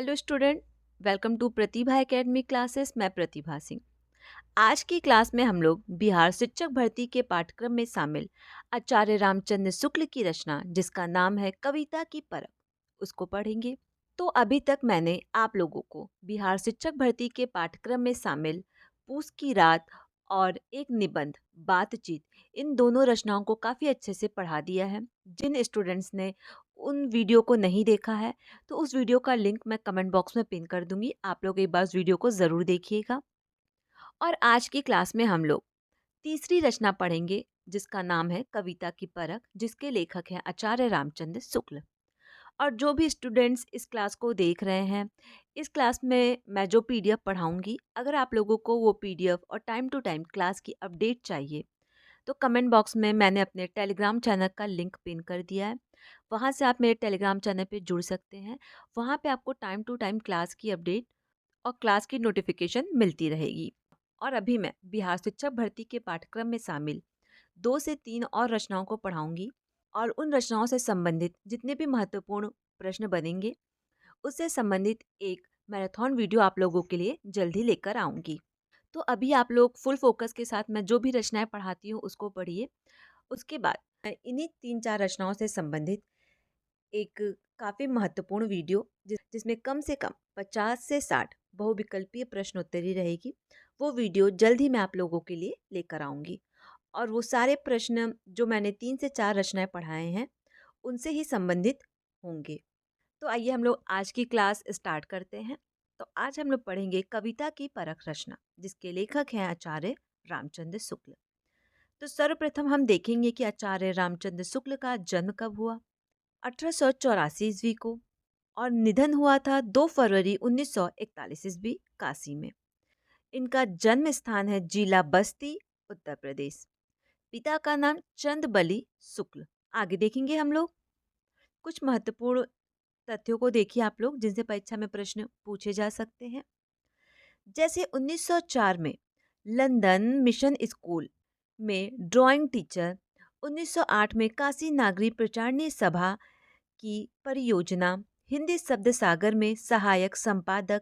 Hello student. Welcome to Pratibha academy classes. मैं प्रतिभा सिंह। आज की क्लास में हम लोग बिहार शिक्षक भर्ती के पाठ्यक्रम में शामिल आचार्य रामचंद्र शुक्ल की रचना जिसका नाम है कविता की परख उसको पढ़ेंगे। तो अभी तक मैंने आप लोगों को बिहार शिक्षक भर्ती के पाठ्यक्रम में शामिल पूस की रात और एक निबंध बातचीत इन दोनों रचनाओं को काफ़ी अच्छे से पढ़ा दिया है। जिन स्टूडेंट्स ने उन वीडियो को नहीं देखा है तो उस वीडियो का लिंक मैं कमेंट बॉक्स में पिन कर दूंगी। आप लोग एक बार उस वीडियो को ज़रूर देखिएगा। और आज की क्लास में हम लोग तीसरी रचना पढ़ेंगे जिसका नाम है कविता की परख, जिसके लेखक हैं आचार्य रामचंद्र शुक्ल। और जो भी स्टूडेंट्स इस क्लास को देख रहे हैं, इस क्लास में मैं जो पीडीएफ पढ़ाऊंगी, अगर आप लोगों को वो पीडीएफ और टाइम टू टाइम क्लास की अपडेट चाहिए तो कमेंट बॉक्स में मैंने अपने टेलीग्राम चैनल का लिंक पिन कर दिया है। वहाँ से आप मेरे टेलीग्राम चैनल पे जुड़ सकते हैं। वहाँ पे आपको टाइम टू टाइम क्लास की अपडेट और क्लास की नोटिफिकेशन मिलती रहेगी। और अभी मैं बिहार शिक्षक भर्ती के पाठ्यक्रम में शामिल 2 से 3 और रचनाओं को पढ़ाऊंगी और उन रचनाओं से संबंधित जितने भी महत्वपूर्ण प्रश्न बनेंगे उससे संबंधित एक मैराथन वीडियो आप लोगों के लिए जल्द ही लेकर आऊंगी। तो अभी आप लोग फुल फोकस के साथ मैं जो भी रचनाएं पढ़ाती हूँ उसको पढ़िए। उसके बाद मैं इन्हीं 3-4 रचनाओं से संबंधित एक काफ़ी महत्वपूर्ण वीडियो जिसमें कम से कम 50 से 60 बहुविकल्पीय प्रश्नोत्तरी रहेगी, वो वीडियो जल्द ही मैं आप लोगों के लिए लेकर आऊँगी। और वो सारे प्रश्न जो मैंने 3 से 4 रचनाएं पढ़ाए हैं उनसे ही संबंधित होंगे। तो आइए हम लोग आज की क्लास स्टार्ट करते हैं। तो आज हम लोग पढ़ेंगे कविता की परख रचना जिसके लेखक हैं आचार्य रामचंद्र शुक्ल। तो सर्वप्रथम हम देखेंगे कि आचार्य रामचंद्र शुक्ल का जन्म कब हुआ। 1884 ईस्वी को। और निधन हुआ था 2 फरवरी 1941 ईस्वी काशी में। इनका जन्म स्थान है जिला बस्ती, उत्तर प्रदेश। पिता का नाम चंदबली शुक्ल। आगे देखेंगे हम लोग कुछ महत्वपूर्ण तथ्यों को। देखिए आप लोग जिनसे परीक्षा में प्रश्न पूछे जा सकते हैं। जैसे 1904 में लंदन मिशन स्कूल में ड्राइंग टीचर, 1908 में काशी नागरी प्रचारणी सभा की परियोजना, हिंदी शब्द सागर में सहायक संपादक,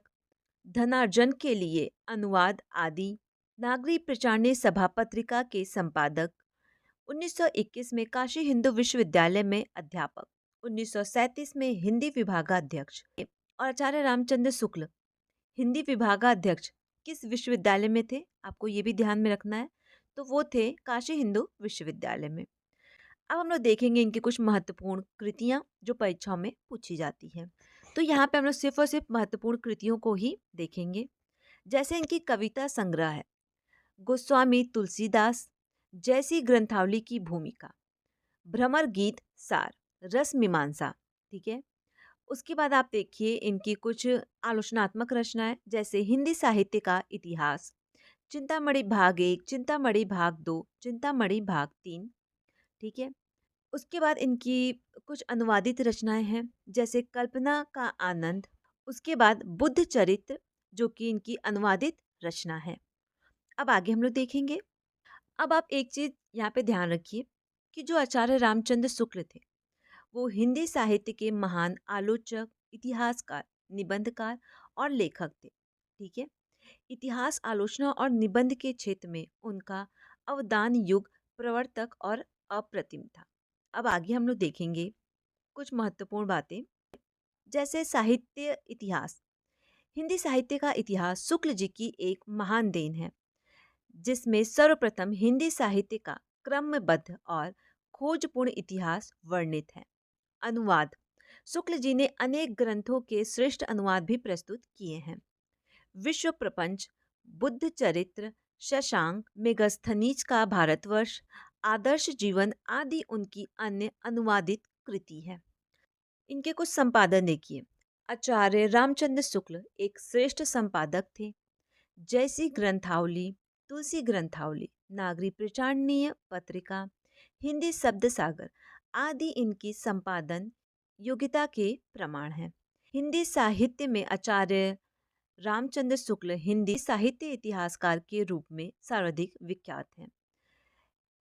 धनार्जन के लिए अनुवाद आदि, नागरी प्रचारणी सभा पत्रिका के संपादक, 1921 में काशी हिंदू विश्वविद्यालय में अध्यापक, 1937 में हिंदी विभागाध्यक्ष। और आचार्य रामचंद्र शुक्ल हिंदी विभागाध्यक्ष किस विश्वविद्यालय में थे, आपको ये भी ध्यान में रखना है। तो वो थे काशी हिंदू विश्वविद्यालय में। अब हम लोग देखेंगे इनकी कुछ महत्वपूर्ण कृतियाँ जो परीक्षाओं में पूछी जाती हैं। तो यहाँ पे हम लोग सिर्फ और सिर्फ महत्वपूर्ण कृतियों को ही देखेंगे। जैसे इनकी कविता संग्रह है गोस्वामी तुलसीदास, जैसी ग्रंथावली की भूमिका, भ्रमर गीत सार, रस मीमांसा। ठीक है। उसके बाद आप देखिए इनकी कुछ आलोचनात्मक रचनाएं जैसे हिंदी साहित्य का इतिहास, चिंतामणि भाग 1, चिंतामणि भाग 2, चिंतामणि भाग 3। ठीक है। उसके बाद इनकी कुछ अनुवादित रचनाएं हैं जैसे कल्पना का आनंद। उसके बाद बुद्ध चरित्र जो कि इनकी अनुवादित रचना है। अब आगे हम लोग देखेंगे। अब आप एक चीज यहाँ पे ध्यान रखिए कि जो आचार्य रामचंद्र शुक्ल थे वो हिंदी साहित्य के महान आलोचक, इतिहासकार, निबंधकार और लेखक थे। ठीक है। इतिहास आलोचना और निबंध के क्षेत्र में उनका अवदान युग प्रवर्तक और अप्रतिम था। अब आगे हम लोग देखेंगे कुछ महत्वपूर्ण बातें जैसे साहित्य इतिहास। हिंदी साहित्य का इतिहास शुक्ल जी की एक महान देन है जिसमें सर्वप्रथम हिंदी साहित्य का क्रमबद्ध और खोजपूर्ण इतिहास वर्णित है। अनुवाद। शुक्ल जी ने अनेक ग्रंथों के श्रेष्ठ अनुवाद भी प्रस्तुत किए हैं। विश्व प्रपंच, बुद्ध चरित्र, शशांक, मेगस्थनीज का भारतवर्ष, आदर्श जीवन आदि उनकी अन्य अनुवादित कृति है। इनके कुछ संपादन देखिए। आचार्य रामचंद्र शुक्ल एक श्रेष्ठ संपादक थे। जैसी ग्रंथावली, तुलसी ग्रंथावली, नागरी प्रचारणीय पत्रिका, हिंदी शब्द सागर आदि इनकी संपादन योग्यता के प्रमाण हैं। हिंदी साहित्य में आचार्य रामचंद्र शुक्ल हिंदी साहित्य इतिहासकार के रूप में सर्वाधिक विख्यात हैं।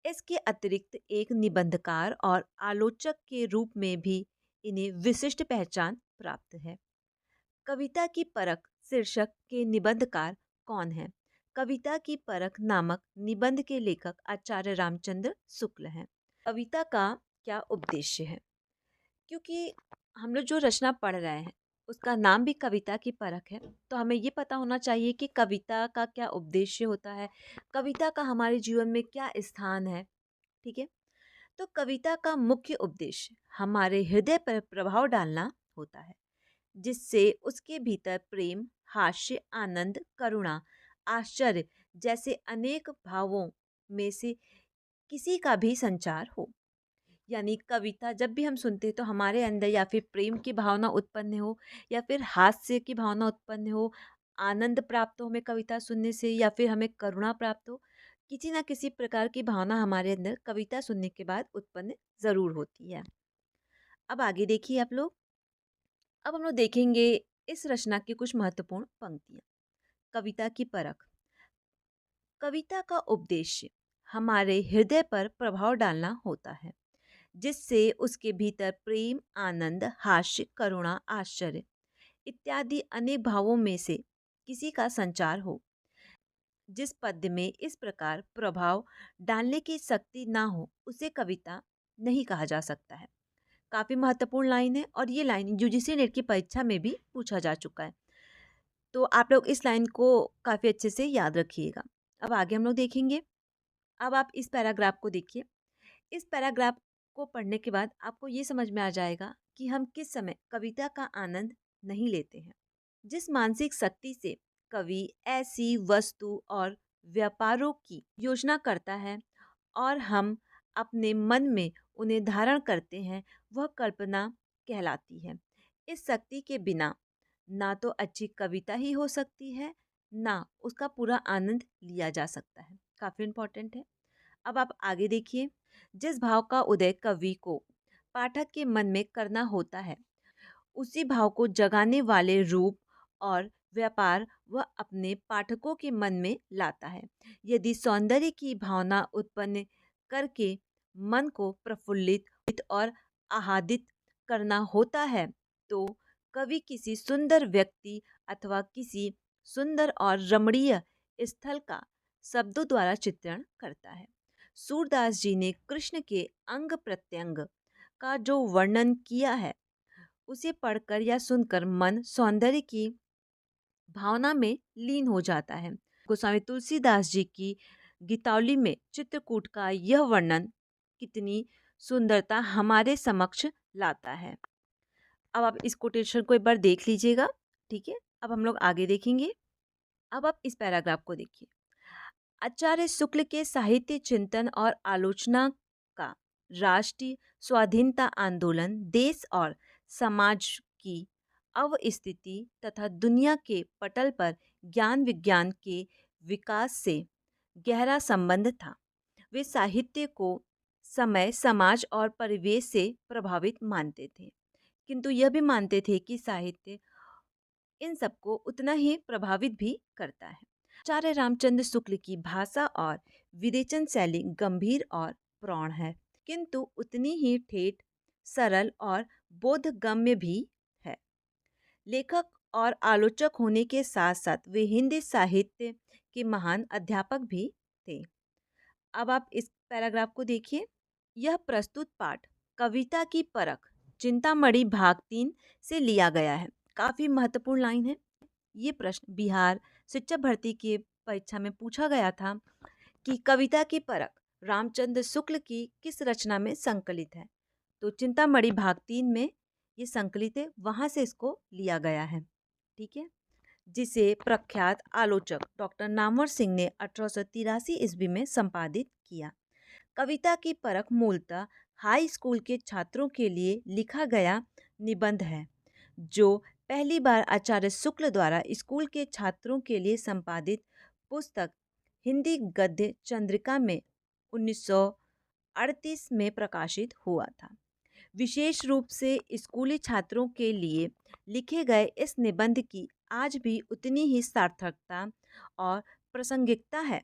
इसके अतिरिक्त एक निबंधकार और आलोचक के रूप में भी इन्हें विशिष्ट पहचान प्राप्त है। कविता की परख शीर्षक के निबंधकार कौन है? कविता की परख नामक निबंध के लेखक आचार्य रामचंद्र शुक्ल हैं। कविता का क्या उद्देश्य है? क्योंकि हम लोग जो रचना पढ़ रहे हैं उसका नाम भी कविता की परख है, तो हमें ये पता होना चाहिए कि कविता का क्या उद्देश्य होता है, कविता का हमारे जीवन में क्या स्थान है। ठीक है, तो कविता का मुख्य उद्देश्य हमारे हृदय पर प्रभाव डालना होता है, जिससे उसके भीतर प्रेम, हास्य, आनंद, करुणा, आश्चर्य जैसे अनेक भावों में से किसी का भी संचार हो। यानी कविता जब भी हम सुनते हैं तो हमारे अंदर या फिर प्रेम की भावना उत्पन्न हो, या फिर हास्य की भावना उत्पन्न हो, आनंद प्राप्त हो हमें कविता सुनने से, या फिर हमें करुणा प्राप्त हो, किसी ना किसी प्रकार की भावना हमारे अंदर कविता सुनने के बाद उत्पन्न ज़रूर होती है। अब आगे देखिए आप लोग। अब हम लोग देखेंगे इस रचना की कुछ महत्वपूर्ण पंक्तियाँ। कविता की परख। कविता का उद्देश्य हमारे हृदय पर प्रभाव डालना होता है, जिससे उसके भीतर प्रेम, आनंद, हास्य, करुणा, आश्चर्य इत्यादि अनेक भावों में से किसी का संचार हो। जिस पद्य में इस प्रकार प्रभाव डालने की शक्ति ना हो उसे कविता नहीं कहा जा सकता है। काफ़ी महत्वपूर्ण लाइन है और ये लाइन यूजीसी नेट की परीक्षा में भी पूछा जा चुका है, तो आप लोग इस लाइन को काफ़ी अच्छे से याद रखिएगा। अब आगे हम लोग देखेंगे। अब आप इस पैराग्राफ को देखिए। इस पैराग्राफ को पढ़ने के बाद आपको ये समझ में आ जाएगा कि हम किस समय कविता का आनंद नहीं लेते हैं। जिस मानसिक शक्ति से कवि ऐसी वस्तु और व्यापारों की योजना करता है और हम अपने मन में उन्हें धारण करते हैं, वह कल्पना कहलाती है। इस शक्ति के बिना ना तो अच्छी कविता ही हो सकती है, ना उसका पूरा आनंद लिया जा सकता है। काफ़ी इम्पोर्टेंट है। अब आप आगे देखिए। जिस भाव का उदय कवि को पाठक के मन में करना होता है, उसी भाव को जगाने वाले रूप और व्यापार वह अपने पाठकों के मन में लाता है। यदि सौंदर्य की भावना उत्पन्न करके मन को प्रफुल्लित और आह्लादित करना होता है, तो कवि किसी सुंदर व्यक्ति अथवा किसी सुंदर और रमणीय स्थल का शब्दों द्वारा चित्रण करता है। सूरदास जी ने कृष्ण के अंग प्रत्यंग का जो वर्णन किया है, उसे पढ़कर या सुनकर मन सौंदर्य की भावना में लीन हो जाता है। गोस्वामी तुलसीदास जी की गीतावली में चित्रकूट का यह वर्णन कितनी सुंदरता हमारे समक्ष लाता है। अब आप इस कोटेशन को एक बार देख लीजिएगा। ठीक है, अब हम लोग आगे देखेंगे। अब आप इस पैराग्राफ को देखिए। आचार्य शुक्ल के साहित्य चिंतन और आलोचना का राष्ट्रीय स्वाधीनता आंदोलन देश और समाज की अवस्थिति तथा दुनिया के पटल पर ज्ञान विज्ञान के विकास से गहरा संबंध था। वे साहित्य को समय, समाज और परिवेश से प्रभावित मानते थे, किंतु यह भी मानते थे कि साहित्य इन सबको उतना ही प्रभावित भी करता है। आचार्य रामचंद्र शुक्ल की भाषा और विवेचन शैली गंभीर और प्रौढ़ है, किंतु उतनी ही ठेठ, सरल और बोधगम्य भी है। लेखक और आलोचक होने के साथ साथ वे हिंदी साहित्य के महान अध्यापक भी थे। अब आप इस पैराग्राफ को देखिए। यह प्रस्तुत पाठ कविता की परख चिंतामणि भाग 3 से लिया गया है। काफ़ी महत्वपूर्ण लाइन है। ये प्रश्न बिहार शिक्षक भर्ती की परीक्षा में पूछा गया था कि कविता की परख रामचंद्र शुक्ल की किस रचना में संकलित है। तो चिंतामणि भाग 3 में ये संकलित है, वहाँ से इसको लिया गया है। ठीक है, जिसे प्रख्यात आलोचक डॉक्टर नामवर सिंह ने 1883 ईस्वी में संपादित किया। कविता की परख मूलतः हाई स्कूल के छात्रों के लिए लिखा गया निबंध है, जो पहली बार आचार्य शुक्ल द्वारा स्कूल के छात्रों के लिए संपादित पुस्तक हिंदी गद्य चंद्रिका में 1938 में प्रकाशित हुआ था। विशेष रूप से स्कूली छात्रों के लिए लिखे गए इस निबंध की आज भी उतनी ही सार्थकता और प्रासंगिकता है।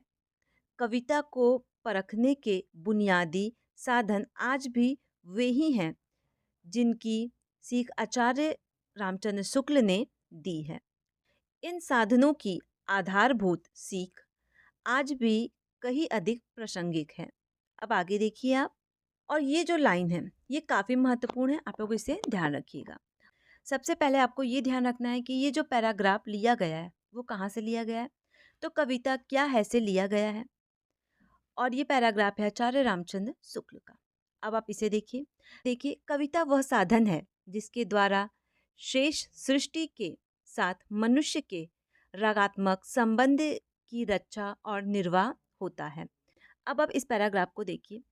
कविता को परखने के बुनियादी साधन आज भी वे ही हैं जिनकी सीख आचार्य रामचंद्र शुक्ल ने दी है। इन साधनों की आधारभूत सीख आज भी कहीं अधिक प्रासंगिक है। अब आगे देखिए आप। और ये जो लाइन है ये काफ़ी महत्वपूर्ण है, आप लोग इसे ध्यान रखिएगा। सबसे पहले आपको ये ध्यान रखना है कि ये जो पैराग्राफ लिया गया है वो कहाँ से लिया गया है। तो कविता क्या है से लिया गया है और ये पैराग्राफ है आचार्य रामचंद्र शुक्ल का। अब आप इसे देखिए। देखिए, कविता वह साधन है जिसके द्वारा शेष सृष्टि के साथ मनुष्य के रागात्मक संबंध की रक्षा और निर्वाह होता है। अब आप इस पैराग्राफ को देखिए।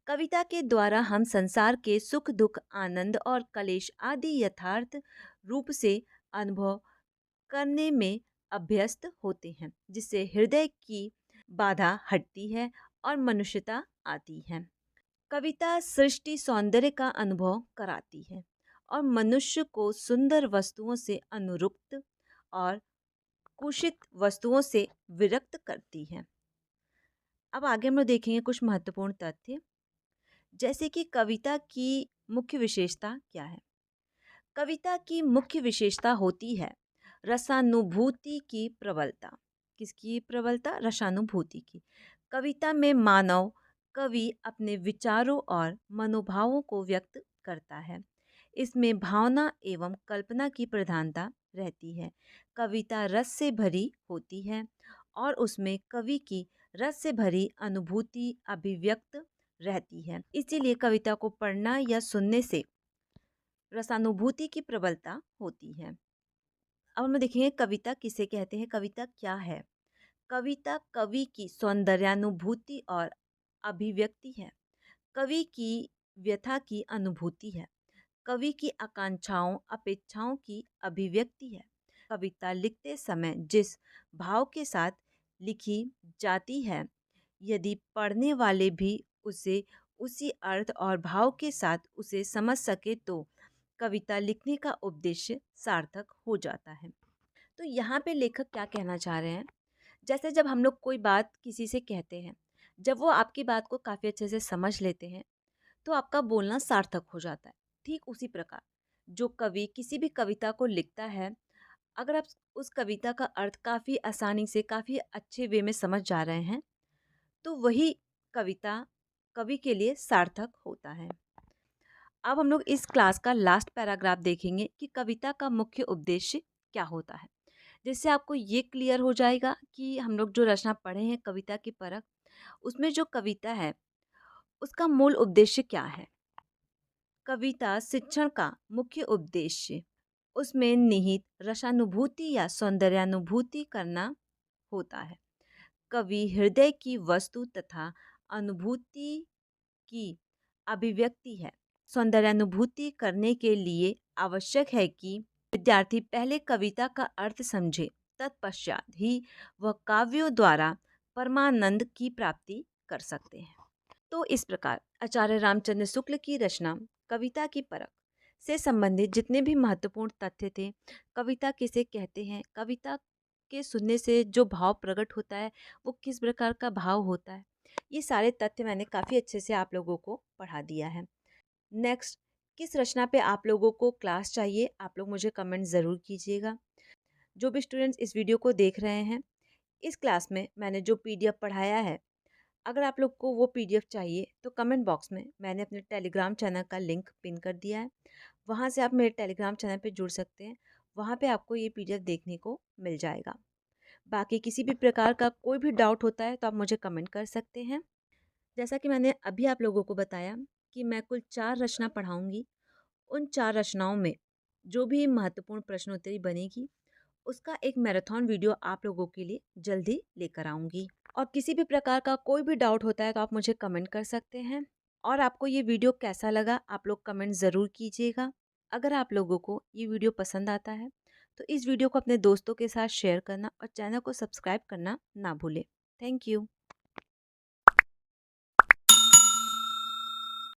कविता के द्वारा हम संसार के सुख दुख आनंद और कलेश आदि यथार्थ रूप से अनुभव करने में अभ्यस्त होते हैं, जिससे हृदय की बाधा हटती है और मनुष्यता आती है। कविता सृष्टि सौंदर्य का अनुभव कराती है और मनुष्य को सुंदर वस्तुओं से अनुरुक्त और कुषित वस्तुओं से विरक्त करती है। अब आगे हम लोग देखेंगे कुछ महत्वपूर्ण तथ्य, जैसे कि कविता की मुख्य विशेषता क्या है। कविता की मुख्य विशेषता होती है रसानुभूति की प्रबलता। किसकी प्रबलता? रसानुभूति की। कविता में मानव कवि अपने विचारों और मनोभावों को व्यक्त करता है। इसमें भावना एवं कल्पना की प्रधानता रहती है। कविता रस से भरी होती है और उसमें कवि की रस से भरी अनुभूति अभिव्यक्त रहती है। इसीलिए कविता को पढ़ना या सुनने से रसानुभूति की प्रबलता होती है। अब हम देखेंगे कविता किसे कहते हैं, कविता क्या है। कविता कवि की सौंदर्यानुभूति और अभिव्यक्ति है। कवि की व्यथा की अनुभूति है। कवि की आकांक्षाओं अपेक्षाओं की अभिव्यक्ति है। कविता लिखते समय जिस भाव के साथ लिखी जाती है, यदि पढ़ने वाले भी उसे उसी अर्थ और भाव के साथ उसे समझ सके तो कविता लिखने का उद्देश्य सार्थक हो जाता है। तो यहाँ पे लेखक क्या कहना चाह रहे हैं, जैसे जब हम लोग कोई बात किसी से कहते हैं, जब वो आपकी बात को काफ़ी अच्छे से समझ लेते हैं तो आपका बोलना सार्थक हो जाता है। ठीक उसी प्रकार जो कवि किसी भी कविता को लिखता है, अगर आप उस कविता का अर्थ काफ़ी आसानी से काफ़ी अच्छे वे में समझ जा रहे हैं तो वही कविता कवि के लिए सार्थक होता है। अब हम लोग इस क्लास का लास्ट पैराग्राफ देखेंगे कि कविता का मुख्य उद्देश्य क्या होता है, जिससे आपको ये क्लियर हो जाएगा कि हम लोग जो रचना पढ़े हैं कविता की परख, उसमें जो कविता है उसका मूल उद्देश्य क्या है। कविता शिक्षण का मुख्य उद्देश्य उसमें निहित रसानुभूति या सौंदर्यानुभूति करना होता है। कवि हृदय की वस्तु तथा अनुभूति की अभिव्यक्ति है। सौंदर्यानुभूति करने के लिए आवश्यक है कि विद्यार्थी पहले कविता का अर्थ समझे, तत्पश्चात ही वह काव्यों द्वारा परमानंद की प्राप्ति कर सकते हैं। तो इस प्रकार आचार्य रामचंद्र शुक्ल की रचना कविता की परख से संबंधित जितने भी महत्वपूर्ण तथ्य थे, कविता किसे कहते हैं, कविता के सुनने से जो भाव प्रकट होता है वो किस प्रकार का भाव होता है, ये सारे तथ्य मैंने काफ़ी अच्छे से आप लोगों को पढ़ा दिया है। नेक्स्ट किस रचना पे आप लोगों को क्लास चाहिए, आप लोग मुझे कमेंट ज़रूर कीजिएगा। जो भी स्टूडेंट्स इस वीडियो को देख रहे हैं, इस क्लास में मैंने जो पीडीएफ पढ़ाया है, अगर आप लोग को वो पीडीएफ चाहिए तो कमेंट बॉक्स में मैंने अपने टेलीग्राम चैनल का लिंक पिन कर दिया है, वहाँ से आप मेरे टेलीग्राम चैनल पे जुड़ सकते हैं। वहाँ पे आपको ये पीडीएफ देखने को मिल जाएगा। बाकी किसी भी प्रकार का कोई भी डाउट होता है तो आप मुझे कमेंट कर सकते हैं। जैसा कि मैंने अभी आप लोगों को बताया कि मैं कुल 4 रचना पढ़ाऊँगी। उन 4 रचनाओं में जो भी महत्वपूर्ण प्रश्नोत्तरी बनेगी उसका एक मैराथन वीडियो आप लोगों के लिए जल्दी लेकर आऊँगी। और किसी भी प्रकार का कोई भी डाउट होता है तो आप मुझे कमेंट कर सकते हैं। और आपको ये वीडियो कैसा लगा आप लोग कमेंट ज़रूर कीजिएगा। अगर आप लोगों को ये वीडियो पसंद आता है तो इस वीडियो को अपने दोस्तों के साथ शेयर करना और चैनल को सब्सक्राइब करना ना भूलें। Thank you.